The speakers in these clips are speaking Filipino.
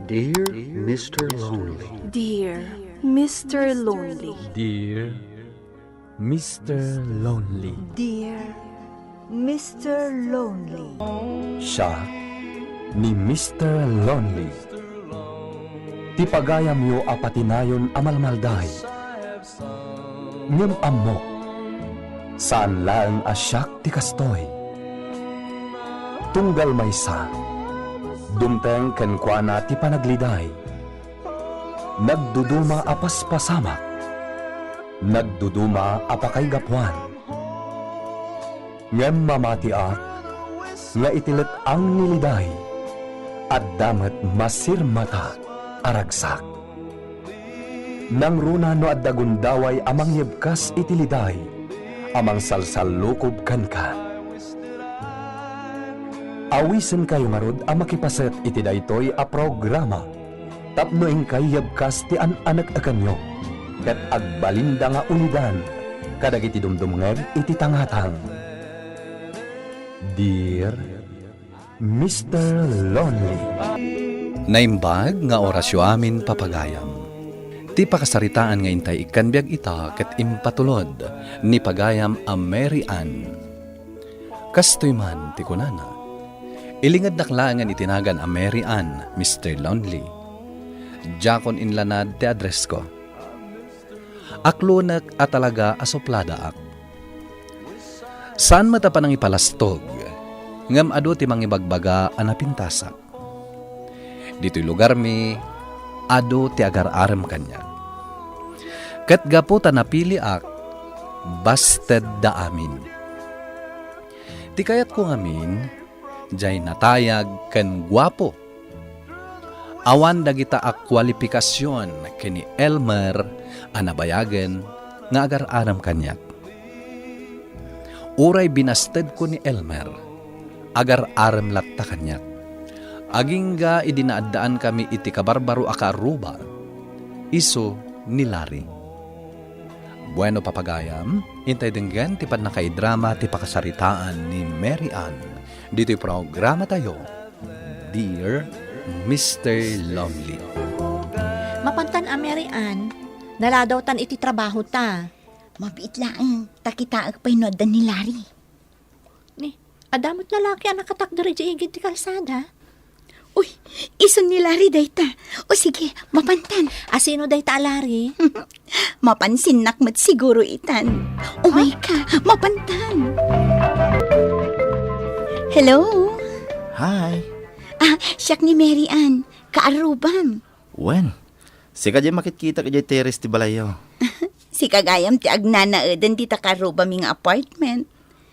Dear Mr. Lonely. Dear Mr. Lonely. Dear Mr. Lonely. Dear Mr. Lonely. Siya ni Mr. Lonely. Ti pagayam yo apatinayon amalmalday. Ngem amok. Saan lang asyak ti kastoy. Tunggal maysa. Dumteng kenkwana ti panagliday. Nagduduma apas pasamak. Nagduduma apakay gapuan. Ngem mamatiak, nga itilit ang niliday, at damat masirmata aragsak. Nang runa no at dagundaway amang yebkas itiliday, amang salsalukob kanka. Awisen kayo marod ang makipaset iti daytoy a programa. Tapno ingkay yebkas ti an-anak akanyo. Ket agbalinda nga ulidan. Kadagiti dumdumngeg iti tangatang. Dear Mr. Lonely. Naimbag nga orasyo amin papagayam. Ti pakasaritaan nga intay ikanbiag ita ket impatulod ni pagayam a Mary Ann. Kastoy man ti kunana. Ilingad naklangan itinagan a Mary Ann, Mr. Lonely. Jakon inlanad ti address ko. Aklunak at talaga asoplada ak. Saan mata pa nang ipalastog? Ngam ado ti mangibagbaga anapintasak. Dito'y lugar mi, ado ti agar-aram kanya. Kat gaputa napili ak, basted da amin. Ti kayat ko ngamin, jay natayag ken guwapo. Awan dagita ak kwalifikasyon kini Elmer anabayagen nga agar-aram kanyak. Uray binasted ko ni Elmer, agar-aram latta kanyak. Agingga idinaadaan kami iti kabarbaro akaruba, iso ni Larry. Bueno papagayam, intay denggan ti panakaidrama ti pakasaritaan ni Mary Ann. Dito'y programa tayo, Dear Mr. Lonely. Mapantan a Mary Ann, naladaw tan iti trabaho ta. Mabiit lang, takitaag pa'y nodan ni Larry. Ni, adamot na laki ang nakatakdari di igid ti kalsada. Uy, ison ni Larry dayta. O sige, mapantan. Asino day ta Larry? Mapansin nakmat siguro itan. Umay ka, mapantan. Hello? Hi. Siyak ni Mary Ann, kaarubam. Wen, sika dyan makikita ka dyan teres ti balayo. Si kagayam ti agnanaedan ti takarubam yung apartment.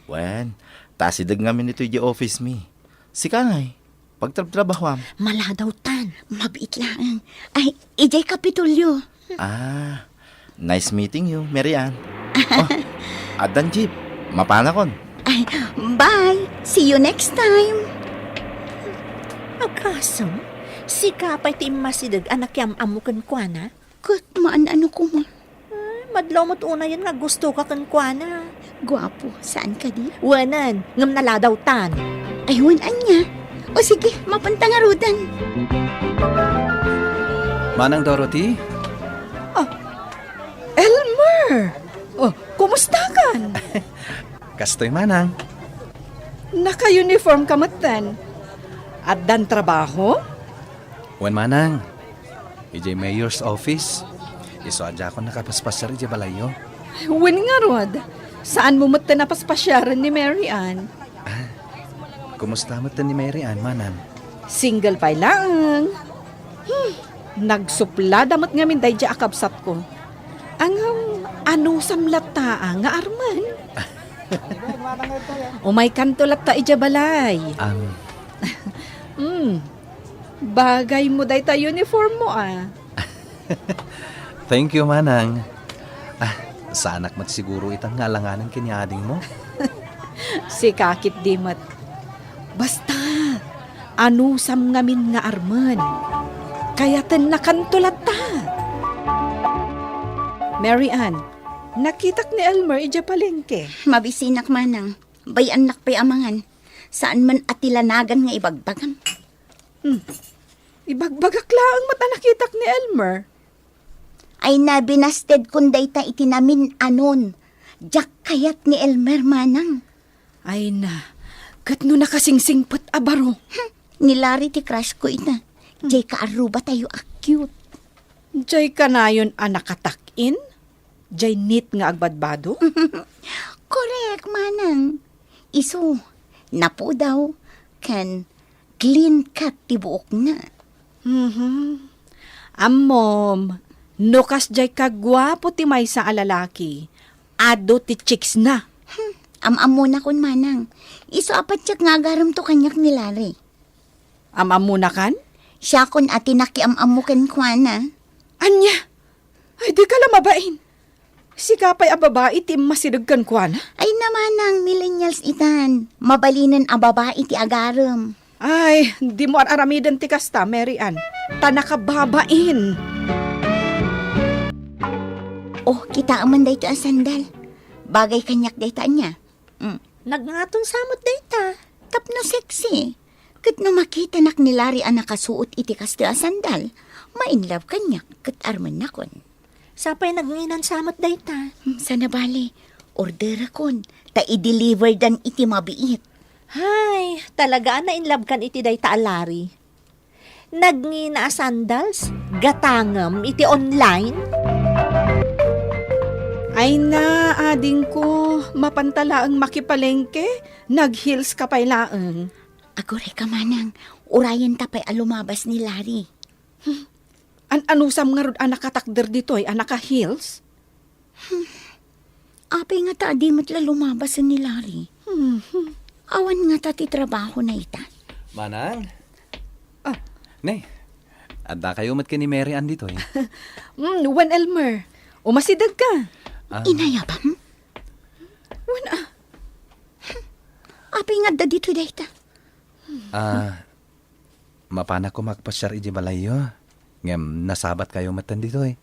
Wen, tasidag ngamin ito yung office mi. Sika ngay, pagtrabaham. Maladaw tan. Mabiit lang. Ay, ijay kapitulyo. Nice meeting you, Mary Ann. Adan jeep, mapanakon. Ay, bye. See you next time. Agkaso, si kapay ti masidag anak yam amukan kwa na. Kat ano ko mo. Madlaw mo't una yan nga gusto ka kan kwa na. Guwapo, saan ka di? Wanan, ngam naladaw tan. Aywan anya. O sige, mapanta nga rudan. Manang Dorothy? Elmer! Oh, kumusta kan? Kastoy manang. Naka-uniform ka matan. At dan trabaho? Wen manang. Ijay mayor's office. Iso adya ko nakapaspasar ijay balayo. Win nga rod. Saan mo mata napaspasyaran ni Mary Ann? Kumusta mo ni Mary Ann, manang? Single pa lang. Nagsupla damat nga min day dya akabsat ko. Ang ano samlata nga arman. Umay kanto latta ija balay. Bagay mo day ta uniform mo Thank you, manang. Sa anak mat siguro itang ngalanganan kinyading mo. Si kakit dimat. Basta, ano sam ngamin nga arman. Kaya ten nakantulat ta. Mary Ann, nakitak ni Elmer ija palengke. Mabisinak manang. Bayan nak pa'y amangan. Saan man atilanagan nga ibagbagam. Ibagbagak laang mata nakitak ni Elmer. Ay na binasted kun dayta itinamin anon. Jak kayat ni Elmer manang. Ay na, kat no nakasingsingpot abaro. Nilari ti crush ko ina. Jay kaaruba tayo cute. Jay kanayon anakatakin? Jay neat nga agbadbado? Correct, manang. Iso, napo daw, kan clean cut ti buok na. Amom, nukas jay kagwapo ti may sa alalaki. Ado ti chicks na. Am-am muna kun manang. Iso apat siya nga garam to kanyak nilari. Amam muna kan? Siya kun ati nakiam-am mo kan kuana. Anya? Ay di ka lamabain. Si kapay a babae ti masidagkan ko na. Ay namanang millennials itan. Mabalinan a babae ti agaram. Ay, di mo aramidan ti kasta, Mary Ann. Tanakababain. Oh, kita aman dayto ang sandal. Bagay kanyak dayta niya. Nagngatong samot dayta. Tapno sexy. Kat no makita nak nilari ang nakasuot iti kasto ang sandal, ma-inlove kanyak kat arman nakon. Sapay nagnginan samot dayta. Sana bali, order akon, ta i-deliver dan iti mabiit. Hay, talaga na in love kan iti dayta alari. Nagngina a sandals, gatangam iti online. Ay na, ading ko, mapantala ang makipalengke, nag-heels ka pa'y laang. Agore ka manang, urayan tapay alumabas ni Larry. Anusam nga rod anak katakder dito ay anak ka-heels? Apay nga ta di matla lumabas ni Larry. Awan nga ta ti trabaho na ita. Manang? Ne, adda kayo mat ni Mary Ann dito eh. Juan Elmer, umasidag ka. Inayabam? Wana, Apay nga da dito dayta. Mapana ko magpasyar iji malayo. Ngem, nasabat kayo matan dito eh.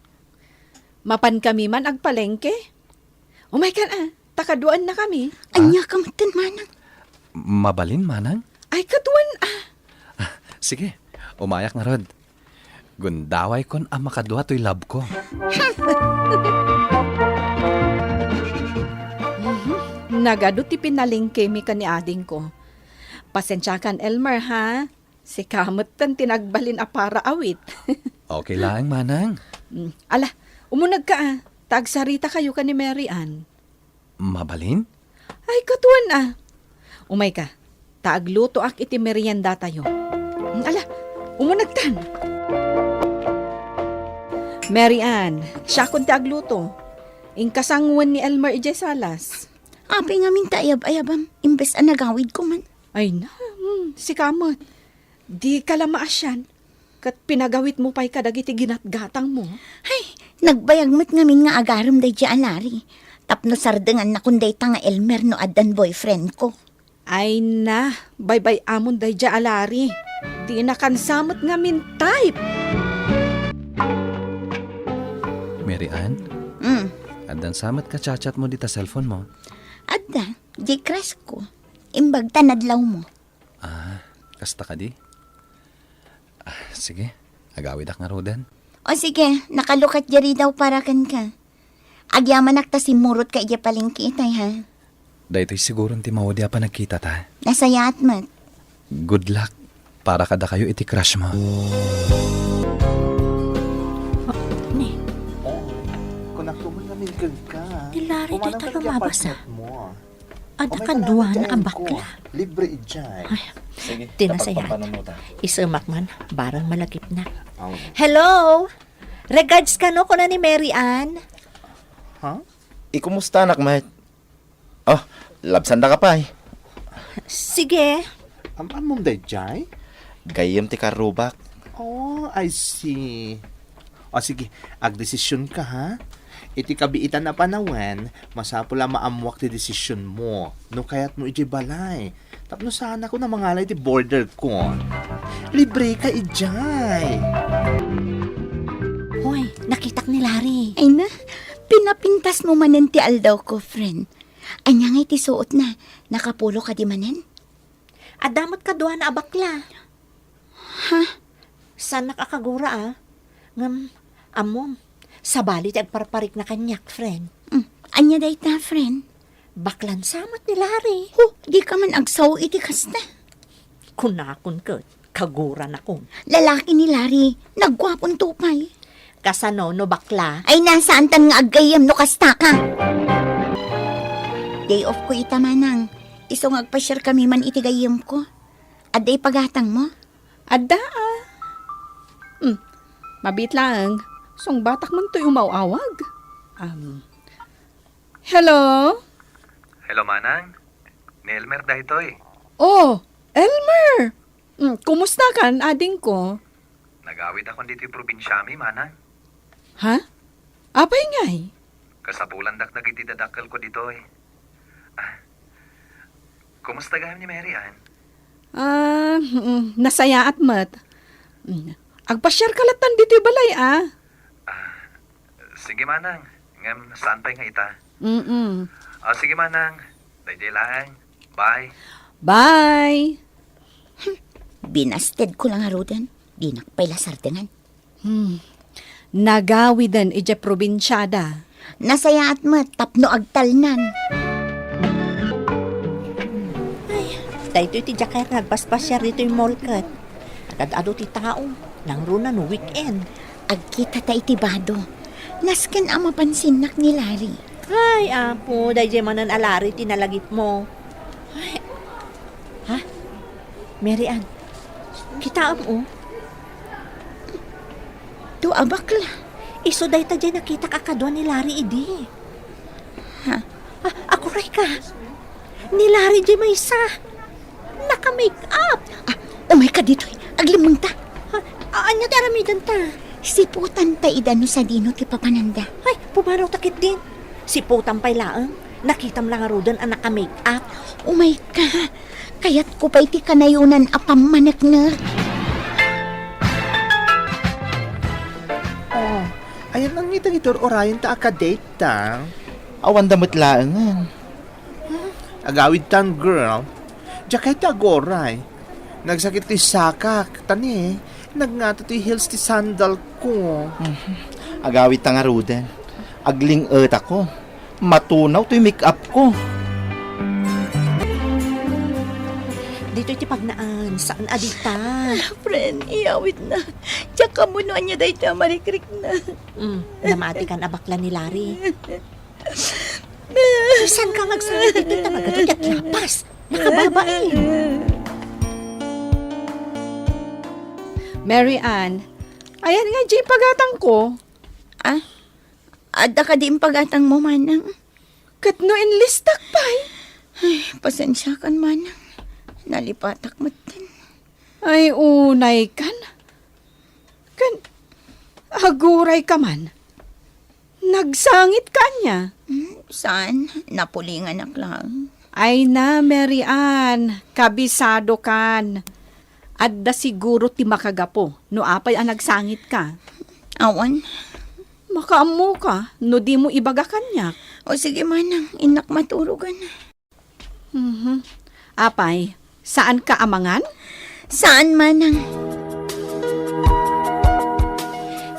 mapan kami man agpalengke. Umay ka takaduan na kami. Anya ka matan manang. Mabalin, manang? Ay, katuan Sige, umayak na rod. Gundaway kon ang makadua to'y love ko. Nagado ti pinalengke mi ka ni ading ko. Pasensya kan Elmer ha. Si kamot tan tinagbalin a para awit. Okay lang, manang. Ala, umunag ka Tagsarita kayo ka ni Mary Ann. Mabalin? Ay, katuan Umay ka, taagluto ak iti merienda tayo. Ala, umunagtan. Mary Ann, siya kun ti agluto. Ingkasangwan ni Elmer ijay salas. Apay nga minta ayab-ayabam, imbes ang nagawid ko man. Ay na, si kamot. Di ka lamaasyan. Kat pinagawit mo pa'y kadagiti ginatgatang mo. Ay, nagbayagmat ngamin nga agaram day di alari. Tapno sardengan na kunday ta nga Elmer no adan boyfriend ko. Ay na, bye-bye amon day di alari. Di na kansamot ngamin type. Mary Ann? Adan samat ka chat mo dita cellphone mo. Adda, di crush ko. Imbag tanadlaw mo. Kasta ka di? Sige, agawid ak nga rodan. O sige, nakalukat jari daw para kan ka. Agyaman akta si Murot ka iya paling kitay ha. Dahito'y siguro ti mawadya pa nagkita ta. Nasaya at mat. Good luck. Para kada kayo iti crush mo. Kung nakumulamin ka. Ilari di ta lumabas Ada ka duwa na ang bakla. Libre ijay. Sige, Tinasaya. tapagpapanunuta. Isumak man, barang malagip na. Hello? Regards ka no ko na ni Mary Ann? Ha? Ikumusta anak, mate? Oh, labsanda ka pa eh. Sige. Am mong dayjay? Gayem ti karubak. Oh, I see. O sige, agdesisyon ka ha? Iti kabiitan na panawen, masapula maamuak ti desisyon mo. No kaya't mo iti balay. Tapno sana ko na mangalay ti border ko. Libre ka ijay. Hoy, nakitak ni Larry. Ay na, pinapintas mo manen ti aldaw ko, friend. Anya nga iti suot na, nakapulo ka di manen? Adamot ka duwa na abakla. San nakakagura Ngam, amom, sa balit agparparik na kanyak, friend. Anya day ta, friend. Baklan samot ni Larry. Di ka man agsaw iti kasta. Kunakon kat, kagura na kong. Lalaki ni Larry, nagwapon tupay. Kasano no bakla? Ay nasaan tan nga agayam no kasta ka. Day off ko ita manang. Isong agpa-share kami man iti gayam ko. Aday pagatang mo. Adda mabit lang. Song batak man to'y umawawag. Hello? Hello, Manang. Ni Elmer dahitoy. Oh, Elmer! Kumusta kan, ading ko? Nagawid ako dito yung probinsya mi, Manang. Ha? Apay ngay? Kasapulan dak nagitidadakal ko dito eh. Kumusta gayam ni Mary Ann? Nasaya at mat. Agpa-share kalatan dito balay Sige, Manang. Ngam, saan pa nga ita? Sige, Manang. Day lang. Bye. Bye! Binasted ko lang harudan. Di nakpay lasartengan. Nagawidan ije probinsyada. Nasaya at mat, tapno agtalnan. Dahito iti jakay nagpaspasyar dito yung mall kat. Agad-ado ti tao. Nang runa no weekend. Agkita ta iti bado. Nasken ang mapansin nak ni Larry. Ay, apo, dahil manan alari tinalagip mo. Ay, ha? Mary Ann, kita mo? Tu abakla. Iso dahi ta dyan nakita kakadwa ni Larry idi. Ha? Ako ray ka. Ni Larry dyan may isa. Naka-make up. Umay ka dito. Aglimang ta. Anya ti aramidan ta. Siputan ta idano sa dino ti papananda. Ay, pumaraw takit din. Si Putang pay laang. Nakita mo lang arudan ang naka-make up. Umay ka. Kaya't ko pa iti kanayunan apamanak na. Oh, ayan ang ngitang orayan ta akadate ta. Awan damot laangan. Agawid tang girl. Jakay ta agoray. Nagsakit ti sakak. Tani, nagngato ti heels ti sandal ko. Agawid ta nga rudan. Agling ako. Matunaw to'y make-up ko. Dito iti pagnaan. Saan adita? Friend, iawit na. Tsaka mo no anya dahi ta marikrik na. Namati kan abakla ni Larry. Saan ka magsalit dito talaga? Tuyat lapas. Nakababae. Mary Ann, ayan nga Jay pagatang ko. Ada ka di pagatang mo manang. Katno enlistak pay. Ay, pasensya kan manang. Nalipatak mo tan. Ay, unay kan. Aguray ka man. Nagsangit ka niya. Saan? Napulingan ak lang. Ay na, Mary Ann, kabisado kan. Adda siguro ti makagapo, no apay ang nagsangit ka. Awan. Makaammo ka, no di mo ibaga kanyak. O sige manang, inak maturugan. Apay, saan ka amangan? Saan manang?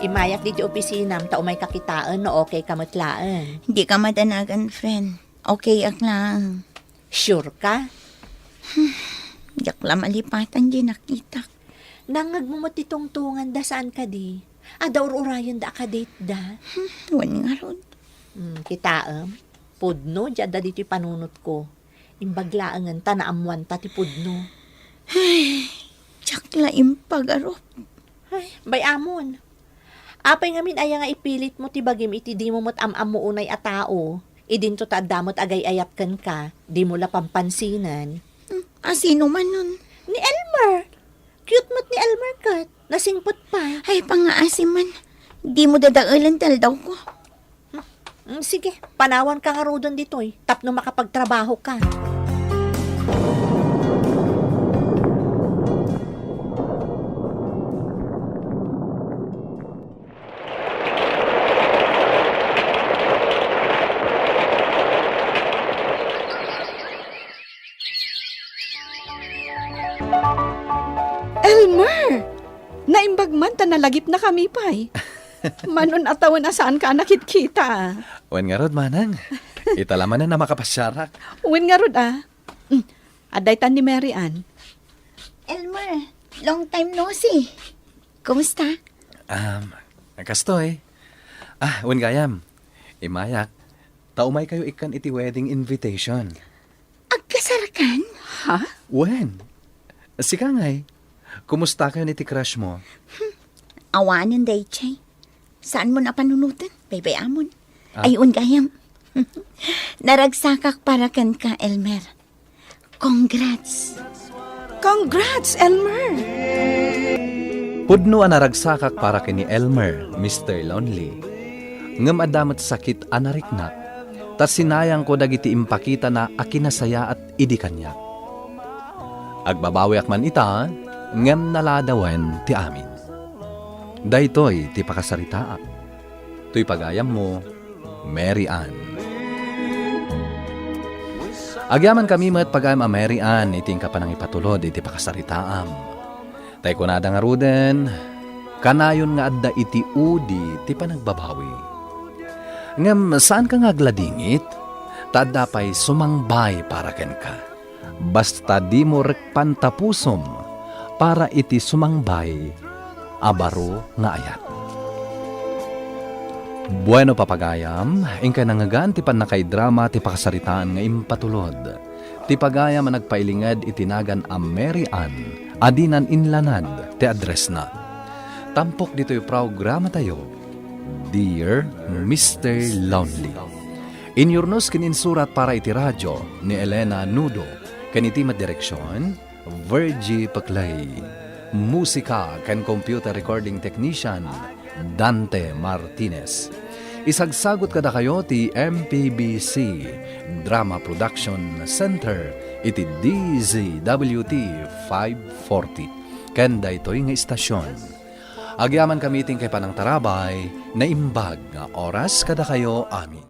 Imayak di opisina ta umay kakitaan no okay kamatlaan. Di ka madanagan, friend. Okay ak lang. Sure ka? Yakla malipatan di nakita. Nangag mo matitungtungan da saan ka di? Adaur urayan da akadate da. Wan nga ron. Kitaam. Pudno, dyan dito panunot ko. Imbaglaangan ta na amuan ta ti pudno. Tsakla impag-arop. Ay, bay amon. Apay ngamin aya nga ipilit mo ti bagim iti di mo mo't am-am mo unay a tao. Idinto ta damot agay ayat kan ka. Di mo la pampansinan. Sino man nun? Ni Elmer. Cute mo't ni Elmer kat. Nasingpot pa. Ay, pangaasim man. Di mo dadaulan tal daw ko. Sige, panawan ka nga rodon dito eh. Tapno makapagtrabaho ka. Elmer! Naimbag nalagip na kami pay. Manon atawan na saan ka nakit-kita. Wen nga rod, manang. Italaman na makapasyarak. Uwin nga rod Aday tan ni Mary Ann. Elmer, long time no see. Kumusta? Kastoy. Wen gayam. Imayak. Taumay kayo ikan iti wedding invitation. Agkasarakan? Ha? Wen. Si Kangay. Kumusta kayo ni ti crush mo? Awanan day, Chay. Saan mo na panunutan? Baybay amon. Ayun gayam. Naragsakak para kan ka, Elmer. Congrats. Congrats, Elmer! Pudno anaragsakak para kini Elmer, Mr. Lonely. Ngem adamat sakit anarik na. Ta sinayang ko dagiti impakita na akinasaya at idi kanya. Agbabawi man ita, ngem naladawen ti amin. Daytoy ti pakasaritaa. Tuy pagayam mo, Mary Ann. Agyaman kami met pagayam a Mary Ann, iting kapanang ipatulod iti pakasaritaam. Tay kunada nga ruden, kanayon nga adda iti udi ti panagbabawi. Ngem saan ka nga agladingit? Tadda pa'y sumangbay para ken ka. Basta di mo rekpantapusom para iti sumangbay abaro nga ayat. Bueno papagayam, ingka nangagan ti panakay drama ti pakasaritaan nga impatulod. Ti pagayam ang nagpailingad itinagan a Mary Ann, adinan inlanad ti address na. Tampok dito yung programa tayo, Dear Mr. Lonely. Inyurnos kininsurat para iti radyo ni Elena Nudo, kaniti madireksyon, Virgie Paclay. Musika kan computer recording technician, Dante Martinez. Isagsagot kada kayo ti MPBC Drama Production Center iti DZWT 540. Kanda ito'y nga istasyon. Agyaman kami iting kay Panang Tarabay na imbag nga oras kada kayo amin.